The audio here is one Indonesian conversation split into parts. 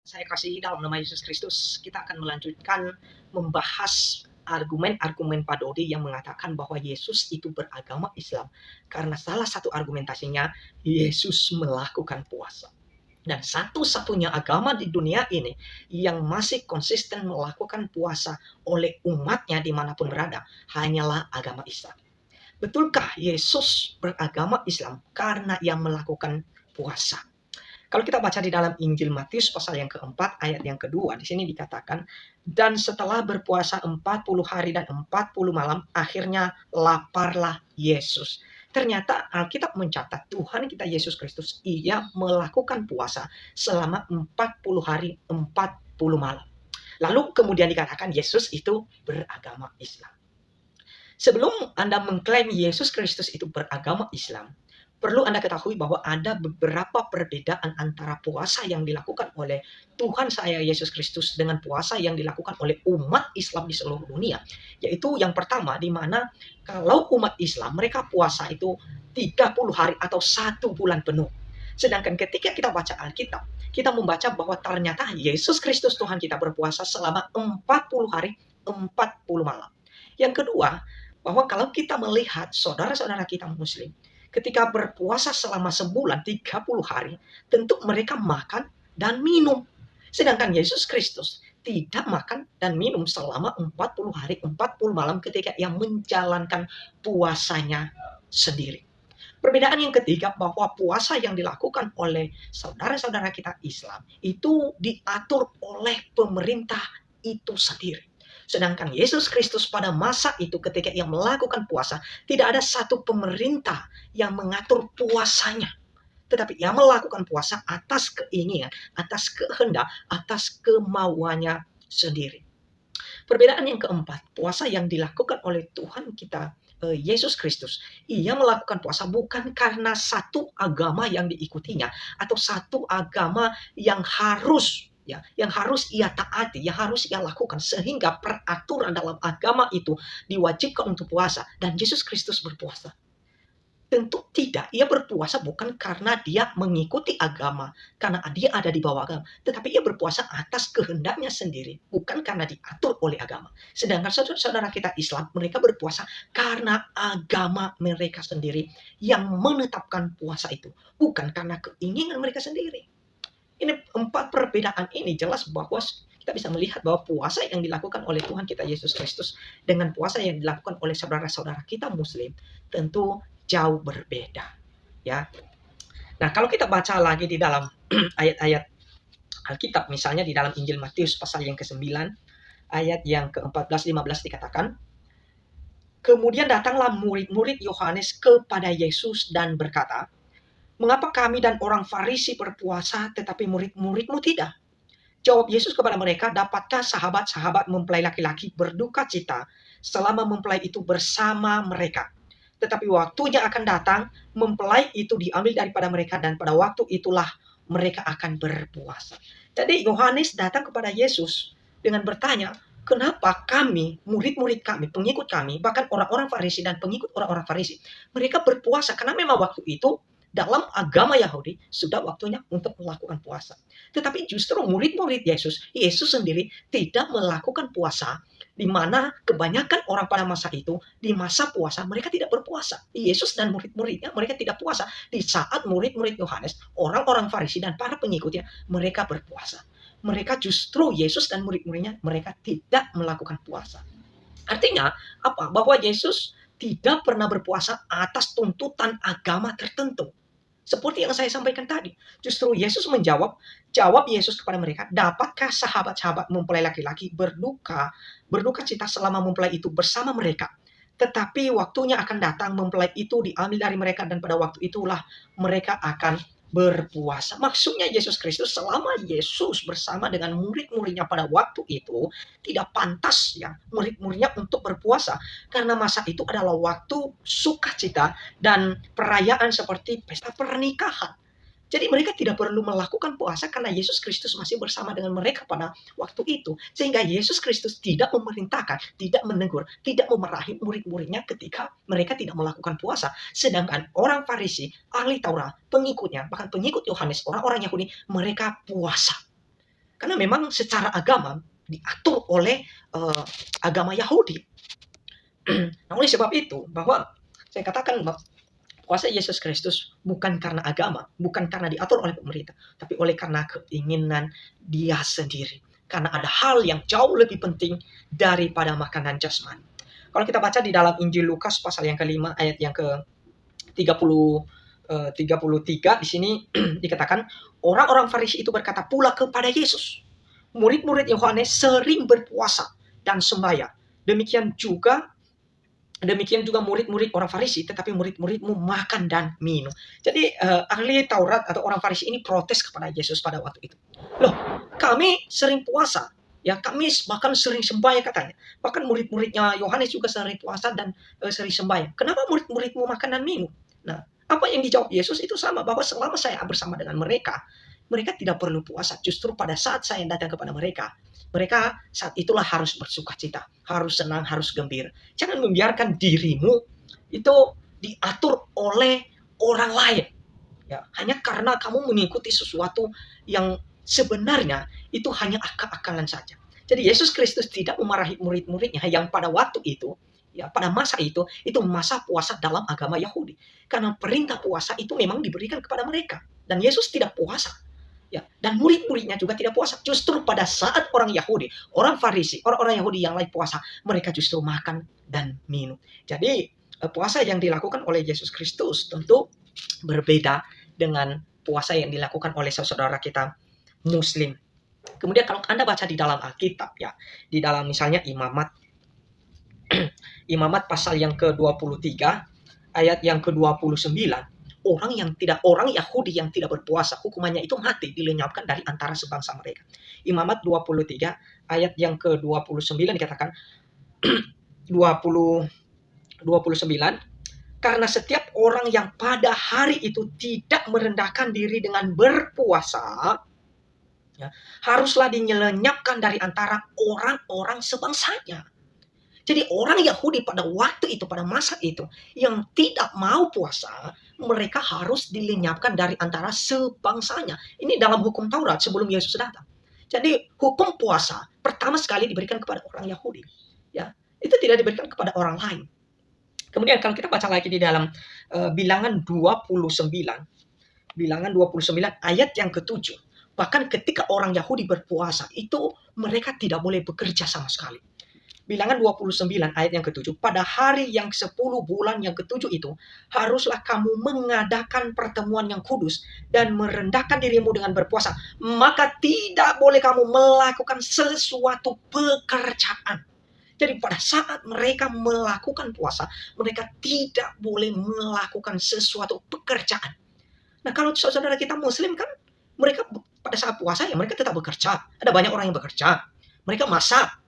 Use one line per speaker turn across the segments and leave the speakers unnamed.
Saya kasih dalam nama Yesus Kristus, kita akan melanjutkan membahas argumen-argumen Pak Dodi yang mengatakan bahwa Yesus itu beragama Islam. Karena salah satu argumentasinya, Yesus melakukan puasa. Dan satu-satunya agama di dunia ini yang masih konsisten melakukan puasa oleh umatnya dimanapun berada, hanyalah agama Islam. Betulkah Yesus beragama Islam karena ia melakukan puasa? Kalau kita baca di dalam Injil Matius pasal yang keempat ayat yang kedua, di sini dikatakan, dan setelah berpuasa 40 hari dan 40 malam, akhirnya laparlah Yesus. Ternyata Alkitab mencatat Tuhan kita Yesus Kristus, ia melakukan puasa selama 40 hari, 40 malam. Lalu kemudian dikatakan Yesus itu beragama Islam. Sebelum Anda mengklaim Yesus Kristus itu beragama Islam, perlu Anda ketahui bahwa ada beberapa perbedaan antara puasa yang dilakukan oleh Tuhan saya Yesus Kristus dengan puasa yang dilakukan oleh umat Islam di seluruh dunia. Yaitu yang pertama, di mana kalau umat Islam mereka puasa itu 30 hari atau 1 bulan penuh. Sedangkan ketika kita baca Alkitab, kita membaca bahwa ternyata Yesus Kristus Tuhan kita berpuasa selama 40 hari, 40 malam. Yang kedua, bahwa kalau kita melihat saudara-saudara kita Muslim, ketika berpuasa selama sebulan 30 hari, tentu mereka makan dan minum. Sedangkan Yesus Kristus tidak makan dan minum selama 40 hari, 40 malam ketika ia menjalankan puasanya sendiri. Perbedaan yang ketiga, bahwa puasa yang dilakukan oleh saudara-saudara kita Islam itu diatur oleh pemerintah itu sendiri. Sedangkan Yesus Kristus pada masa itu ketika ia melakukan puasa, tidak ada satu pemerintah yang mengatur puasanya. Tetapi ia melakukan puasa atas keinginan, atas kehendak, atas kemauannya sendiri. Perbedaan yang keempat, puasa yang dilakukan oleh Tuhan kita Yesus Kristus, ia melakukan puasa bukan karena satu agama yang diikutinya atau satu agama yang harus ia taati, yang harus ia lakukan, sehingga peraturan dalam agama itu diwajibkan untuk puasa, dan Yesus Kristus berpuasa. Tentu tidak, ia berpuasa bukan karena dia mengikuti agama, karena dia ada di bawah agama, tetapi ia berpuasa atas kehendaknya sendiri, bukan karena diatur oleh agama. Sedangkan saudara-saudara kita Islam, mereka berpuasa karena agama mereka sendiri yang menetapkan puasa itu, bukan karena keinginan mereka sendiri. Ini 4 perbedaan ini jelas bahwa kita bisa melihat bahwa puasa yang dilakukan oleh Tuhan kita Yesus Kristus dengan puasa yang dilakukan oleh saudara-saudara kita Muslim tentu jauh berbeda, ya. Nah, kalau kita baca lagi di dalam ayat-ayat Alkitab, misalnya di dalam Injil Matius pasal yang ke-9 ayat yang ke-14-15 dikatakan, kemudian datanglah murid-murid Yohanes kepada Yesus dan berkata, mengapa kami dan orang Farisi berpuasa tetapi murid-muridmu tidak? Jawab Yesus kepada mereka, dapatkah sahabat-sahabat mempelai laki-laki berduka cita selama mempelai itu bersama mereka? Tetapi waktunya akan datang, mempelai itu diambil daripada mereka, dan pada waktu itulah mereka akan berpuasa. Jadi Yohanes datang kepada Yesus dengan bertanya, kenapa kami, murid-murid kami, pengikut kami, bahkan orang-orang Farisi dan pengikut orang-orang Farisi, mereka berpuasa karena memang waktu itu dalam agama Yahudi sudah waktunya untuk melakukan puasa. Tetapi justru murid-murid Yesus sendiri tidak melakukan puasa, di mana kebanyakan orang pada masa itu, di masa puasa mereka tidak berpuasa. Yesus dan murid-muridnya mereka tidak puasa. Di saat murid-murid Yohanes, orang-orang Farisi dan para pengikutnya, mereka berpuasa. Mereka justru Yesus dan murid-muridnya mereka tidak melakukan puasa. Artinya apa? Bahwa Yesus tidak pernah berpuasa atas tuntutan agama tertentu. Seperti yang saya sampaikan tadi, justru Yesus jawab Yesus kepada mereka, dapatkah sahabat-sahabat mempelai laki-laki berduka cita selama mempelai itu bersama mereka? Tetapi waktunya akan datang, mempelai itu diambil dari mereka, dan pada waktu itulah mereka akan berpuasa. Maksudnya Yesus Kristus, selama Yesus bersama dengan murid-muridnya pada waktu itu, tidak pantas ya murid-muridnya untuk berpuasa, karena masa itu adalah waktu sukacita dan perayaan seperti pesta pernikahan. Jadi mereka tidak perlu melakukan puasa karena Yesus Kristus masih bersama dengan mereka pada waktu itu. Sehingga Yesus Kristus tidak memerintahkan, tidak menegur, tidak memarahi murid-muridnya ketika mereka tidak melakukan puasa. Sedangkan orang Farisi, ahli Taurat, pengikutnya, bahkan pengikut Yohanes, orang-orang Yahudi, mereka puasa. Karena memang secara agama diatur oleh agama Yahudi. Nah, oleh sebab itu, bahwa saya katakan bahwa kuasa Yesus Kristus bukan karena agama, bukan karena diatur oleh pemerintah, tapi oleh karena keinginan dia sendiri. Karena ada hal yang jauh lebih penting daripada makanan jasmani. Kalau kita baca di dalam Injil Lukas pasal yang kelima ayat yang ke 33 di sini dikatakan, orang-orang Farisi itu berkata pula kepada Yesus, murid-murid Yohanes sering berpuasa dan sembahyang. Demikian juga murid-murid orang Farisi, tetapi murid-muridmu makan dan minum. Jadi ahli Taurat atau orang Farisi ini protes kepada Yesus pada waktu itu. Loh, kami sering puasa, ya kami bahkan sering sembahyang katanya. Bahkan murid-muridnya Yohanes juga sering puasa dan sering sembahyang. Kenapa murid-muridmu makan dan minum? Nah, apa yang dijawab Yesus itu sama, bahwa selama saya bersama dengan mereka tidak perlu puasa. Justru pada saat saya datang kepada mereka saat itulah harus bersukacita, harus senang, harus gembira. Jangan membiarkan dirimu itu diatur oleh orang lain. Ya, hanya karena kamu mengikuti sesuatu yang sebenarnya itu hanya akal-akalan saja. Jadi Yesus Kristus tidak memarahi murid-muridnya yang pada waktu itu, ya pada masa itu masa puasa dalam agama Yahudi. Karena perintah puasa itu memang diberikan kepada mereka. Dan Yesus tidak puasa. Ya, dan murid-muridnya juga tidak puasa. Justru pada saat orang Yahudi, orang Farisi, orang-orang Yahudi yang lain puasa, mereka justru makan dan minum. Jadi puasa yang dilakukan oleh Yesus Kristus tentu berbeda dengan puasa yang dilakukan oleh saudara kita Muslim. Kemudian kalau Anda baca di dalam Alkitab, ya, di dalam misalnya Imamat, Imamat pasal yang ke-23 ayat yang ke-29, orang Yahudi yang tidak berpuasa, hukumannya itu mati, dilenyapkan dari antara sebangsa mereka. Imamat 23 ayat yang ke-29 dikatakan 29, karena setiap orang yang pada hari itu tidak merendahkan diri dengan berpuasa, ya, haruslah dilenyapkan dari antara orang-orang sebangsanya. Jadi orang Yahudi pada waktu itu, pada masa itu, yang tidak mau puasa, mereka harus dilenyapkan dari antara sebangsanya. Ini dalam hukum Taurat sebelum Yesus datang. Jadi hukum puasa pertama sekali diberikan kepada orang Yahudi. Ya, itu tidak diberikan kepada orang lain. Kemudian kalau kita baca lagi di dalam Bilangan 29 ayat yang ke-7. Bahkan ketika orang Yahudi berpuasa, itu mereka tidak boleh bekerja sama sekali. Bilangan 29 ayat yang ke-7. Pada hari yang 10 bulan yang ke-7 itu, haruslah kamu mengadakan pertemuan yang kudus dan merendahkan dirimu dengan berpuasa. Maka tidak boleh kamu melakukan sesuatu pekerjaan. Jadi pada saat mereka melakukan puasa, mereka tidak boleh melakukan sesuatu pekerjaan. Nah, kalau saudara kita Muslim kan, mereka pada saat puasa ya mereka tetap bekerja. Ada banyak orang yang bekerja. Mereka masak.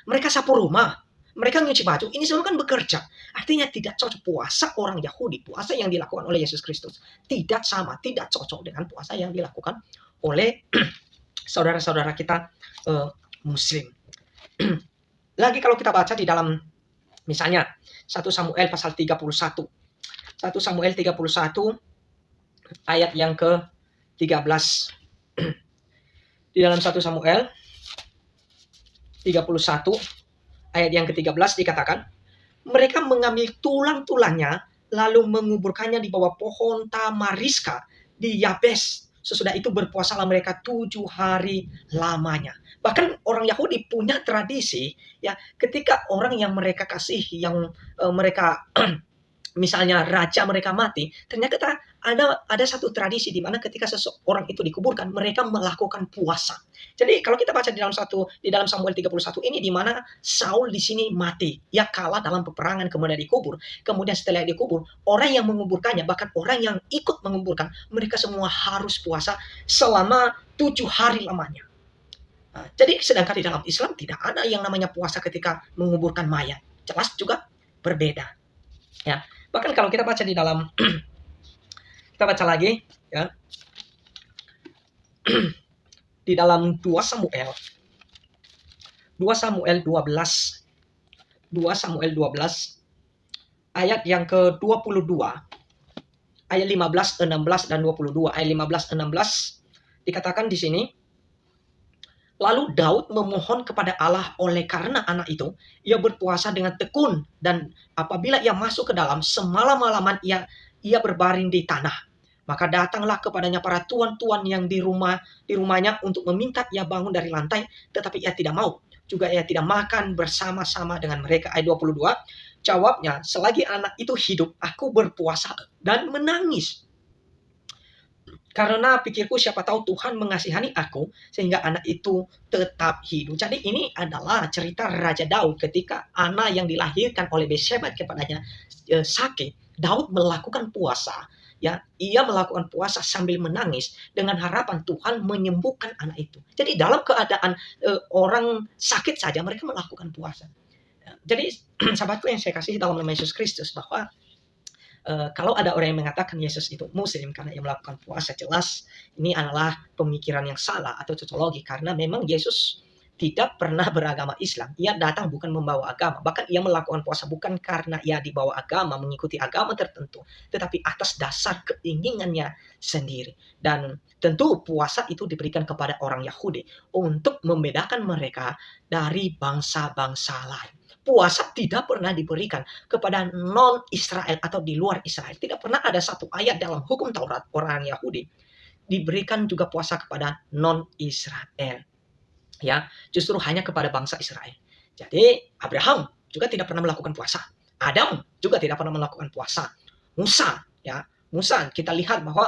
Mereka sapu rumah, mereka nyuci baju, ini semua kan bekerja. Artinya tidak cocok puasa orang Yahudi, puasa yang dilakukan oleh Yesus Kristus. Tidak sama, tidak cocok dengan puasa yang dilakukan oleh saudara-saudara kita Muslim. Lagi kalau kita baca di dalam misalnya 1 Samuel pasal 31. 1 Samuel 31 ayat yang ke-13. Di dalam 1 Samuel 31 ayat yang ke-13 dikatakan, mereka mengambil tulang-tulangnya lalu menguburkannya di bawah pohon tamariska di Yabes. Sesudah itu berpuasalah mereka 7 hari lamanya. Bahkan orang Yahudi punya tradisi, ya, ketika orang yang mereka kasih, yang mereka misalnya raja mereka mati, ternyata ada satu tradisi di mana ketika seseorang itu dikuburkan, mereka melakukan puasa. Jadi kalau kita baca di dalam Samuel 31 ini, di mana Saul di sini mati, ia kalah dalam peperangan kemudian dikubur. Kemudian setelah dikubur, orang yang menguburkannya, bahkan orang yang ikut menguburkan, mereka semua harus puasa selama 7 hari lamanya. Jadi sedangkan di dalam Islam tidak ada yang namanya puasa ketika menguburkan mayat. Jelas juga berbeda. Ya. Bahkan kalau kita baca di dalam kita baca lagi, ya. Di dalam 2 Samuel 12 ayat yang ke-22, ayat 15, 16 dan 22. Ayat 15, 16 dikatakan di sini, Lalu Daud memohon kepada Allah oleh karena anak itu, ia berpuasa dengan tekun dan apabila ia masuk ke dalam semalam-malaman ia berbaring di tanah. Maka datanglah kepadanya para tuan-tuan yang di rumahnya untuk meminta ia bangun dari lantai, tetapi ia tidak mau. Juga ia tidak makan bersama-sama dengan mereka. Ayat 22, jawabnya, selagi anak itu hidup, aku berpuasa dan menangis. Karena pikirku siapa tahu Tuhan mengasihani aku sehingga anak itu tetap hidup. Jadi ini adalah cerita Raja Daud ketika anak yang dilahirkan oleh Bathsheba kepadanya sakit. Daud melakukan puasa. Ya, ia melakukan puasa sambil menangis dengan harapan Tuhan menyembuhkan anak itu. Jadi dalam keadaan orang sakit saja mereka melakukan puasa. Jadi sahabatku yang saya kasih dalam nama Yesus Kristus, bahwa kalau ada orang yang mengatakan Yesus itu Muslim karena ia melakukan puasa, jelas ini adalah pemikiran yang salah atau cocologi, karena memang Yesus tidak pernah beragama Islam. Ia datang bukan membawa agama, bahkan ia melakukan puasa bukan karena ia dibawa agama, mengikuti agama tertentu, tetapi atas dasar keinginannya sendiri. Dan tentu puasa itu diberikan kepada orang Yahudi untuk membedakan mereka dari bangsa-bangsa lain. Puasa tidak pernah diberikan kepada non-Israel atau di luar Israel. Tidak pernah ada satu ayat dalam hukum Taurat orang Yahudi diberikan juga puasa kepada non-Israel. Ya, justru hanya kepada bangsa Israel. Jadi Abraham juga tidak pernah melakukan puasa. Adam juga tidak pernah melakukan puasa. Musa, ya, Musa kita lihat bahwa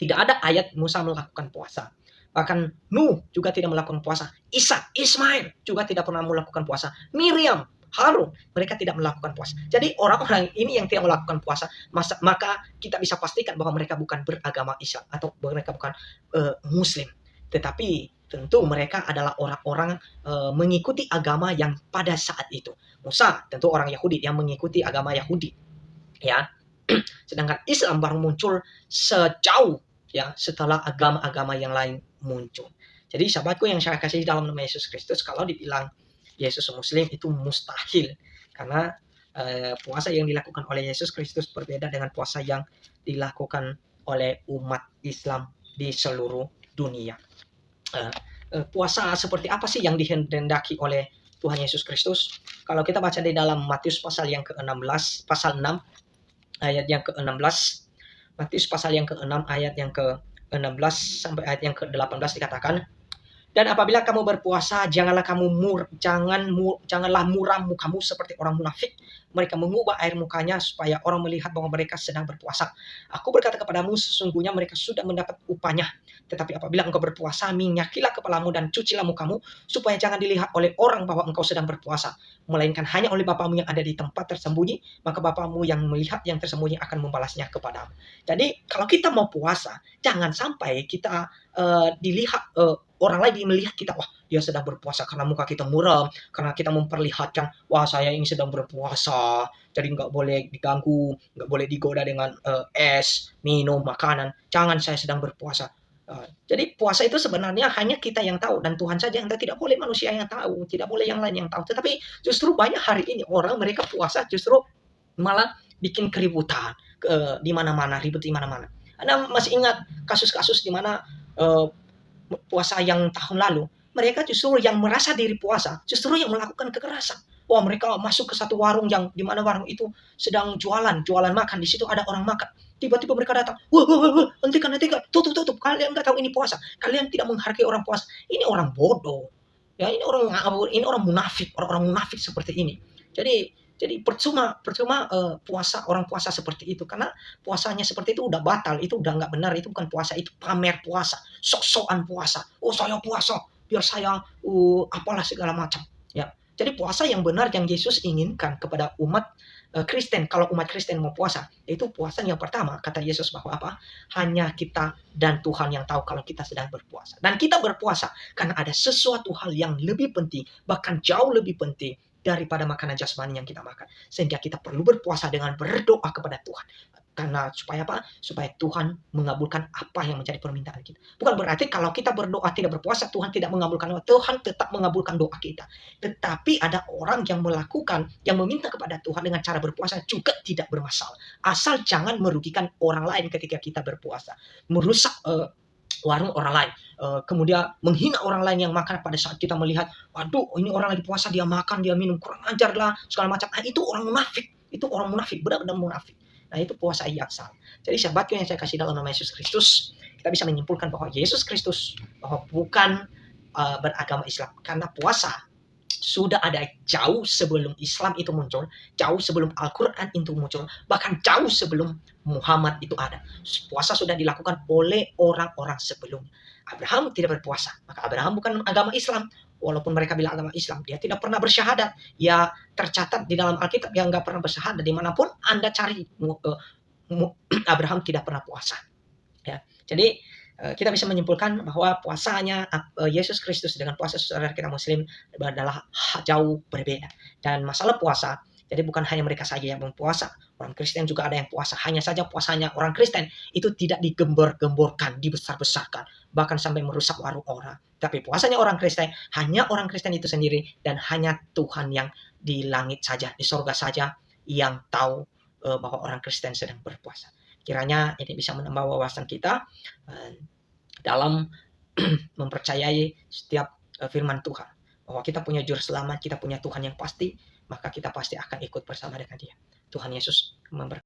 tidak ada ayat Musa melakukan puasa. Bahkan Nuh juga tidak melakukan puasa. Ishak, Ismail juga tidak pernah melakukan puasa. Miriam, Harun, mereka tidak melakukan puasa. Jadi orang-orang ini yang tidak melakukan puasa, maka kita bisa pastikan bahwa mereka bukan beragama Islam atau mereka bukan Muslim. Tetapi tentu mereka adalah orang-orang mengikuti agama yang pada saat itu. Musa tentu orang Yahudi yang mengikuti agama Yahudi. Ya. Sedangkan Islam baru muncul sejauh ya setelah agama-agama yang lain muncul. Jadi sahabatku yang saya kasih dalam nama Yesus Kristus, kalau dibilang Yesus Muslim itu mustahil, karena puasa yang dilakukan oleh Yesus Kristus berbeda dengan puasa yang dilakukan oleh umat Islam di seluruh dunia. Puasa seperti apa sih yang dihendaki oleh Tuhan Yesus Kristus? Kalau kita baca di dalam Matius pasal yang ke-16, pasal 6 ayat yang ke-16, Matius pasal yang ke-6 ayat yang ke-16 sampai ayat yang ke-18 dikatakan, dan apabila kamu berpuasa, janganlah muram mukamu seperti orang munafik. Mereka mengubah air mukanya supaya orang melihat bahwa mereka sedang berpuasa. Aku berkata kepadamu, sesungguhnya mereka sudah mendapat upahnya. Tetapi apabila engkau berpuasa, minyakilah kepalamu dan cucilah mukamu, supaya jangan dilihat oleh orang bahwa engkau sedang berpuasa, melainkan hanya oleh Bapamu yang ada di tempat tersembunyi, maka Bapamu yang melihat yang tersembunyi akan membalasnya kepadamu. Jadi kalau kita mau puasa, jangan sampai kita dilihat orang lain melihat kita, wah dia sedang berpuasa karena muka kita muram, karena kita memperlihatkan, wah saya ini sedang berpuasa, jadi nggak boleh diganggu, nggak boleh digoda dengan es, minum, makanan. Jangan, saya sedang berpuasa. Jadi puasa itu sebenarnya hanya kita yang tahu, dan Tuhan saja yang tahu, tidak boleh manusia yang tahu, tidak boleh yang lain yang tahu. Tetapi justru banyak hari ini orang mereka puasa justru malah bikin keributan di mana-mana, ribut di mana-mana. Anda masih ingat kasus-kasus di mana puasa yang tahun lalu, mereka justru yang merasa diri puasa, justru yang melakukan kekerasan. Wah, mereka masuk ke satu warung yang di mana warung itu sedang jualan makan, di situ ada orang makan. Tiba-tiba mereka datang, wah, hentikan, tutup, kalian nggak tahu ini puasa, kalian tidak menghargai orang puasa. Ini orang bodoh, ya ini orang ngawur, ini orang munafik, orang-orang munafik seperti ini. Jadi percuma puasa, orang puasa seperti itu, karena puasanya seperti itu udah batal, itu udah nggak benar, itu bukan puasa, itu pamer puasa, sok-sokan puasa. Oh saya puasa, biar saya apalah segala macam. Ya, jadi puasa yang benar yang Yesus inginkan kepada umat Kristen. Kalau umat Kristen mau puasa, itu puasa yang pertama kata Yesus bahwa apa? Hanya kita dan Tuhan yang tahu kalau kita sedang berpuasa. Dan kita berpuasa karena ada sesuatu hal yang lebih penting, bahkan jauh lebih penting daripada makanan jasmani yang kita makan. Sehingga kita perlu berpuasa dengan berdoa kepada Tuhan. Karena supaya apa? Supaya Tuhan mengabulkan apa yang menjadi permintaan kita. Bukan berarti kalau kita berdoa tidak berpuasa, Tuhan tidak mengabulkan doa. Tuhan tetap mengabulkan doa kita. Tetapi ada orang yang melakukan, yang meminta kepada Tuhan dengan cara berpuasa juga tidak bermasalah. Asal jangan merugikan orang lain ketika kita berpuasa. Merusak warung orang lain, kemudian menghina orang lain yang makan pada saat kita melihat, waduh ini orang lagi puasa dia makan, dia minum, kurang ajar lah, segala macam. Itu orang munafik, benar-benar munafik. Nah itu puasa yang salah. Jadi sahabatku yang saya kasih dalam nama Yesus Kristus, kita bisa menyimpulkan bahwa Yesus Kristus bahwa bukan beragama Islam, karena puasa sudah ada jauh sebelum Islam itu muncul, jauh sebelum Al-Quran itu muncul, bahkan jauh sebelum Muhammad itu ada. Puasa sudah dilakukan oleh orang-orang sebelumnya. Abraham tidak berpuasa, maka Abraham bukan agama Islam. Walaupun mereka bilang agama Islam, dia tidak pernah bersyahadat. Ya tercatat di dalam Alkitab yang nggak pernah bersyahadat. Dimanapun Anda cari, Abraham tidak pernah puasa. Ya, jadi kita bisa menyimpulkan bahwa puasanya Yesus Kristus dengan puasa saudara kita Muslim adalah jauh berbeda. Dan masalah puasa, jadi bukan hanya mereka saja yang berpuasa, orang Kristen juga ada yang puasa. Hanya saja puasanya orang Kristen itu tidak digembor-gemborkan, dibesar-besarkan, bahkan sampai merusak warung orang. Tapi puasanya orang Kristen, hanya orang Kristen itu sendiri, dan hanya Tuhan yang di langit saja, di sorga saja, yang tahu bahwa orang Kristen sedang berpuasa. Kiranya ini bisa menambah wawasan kita dalam mempercayai setiap firman Tuhan. Bahwa kita punya juru selamat, kita punya Tuhan yang pasti, maka kita pasti akan ikut bersama dengan Dia. Tuhan Yesus memberkati.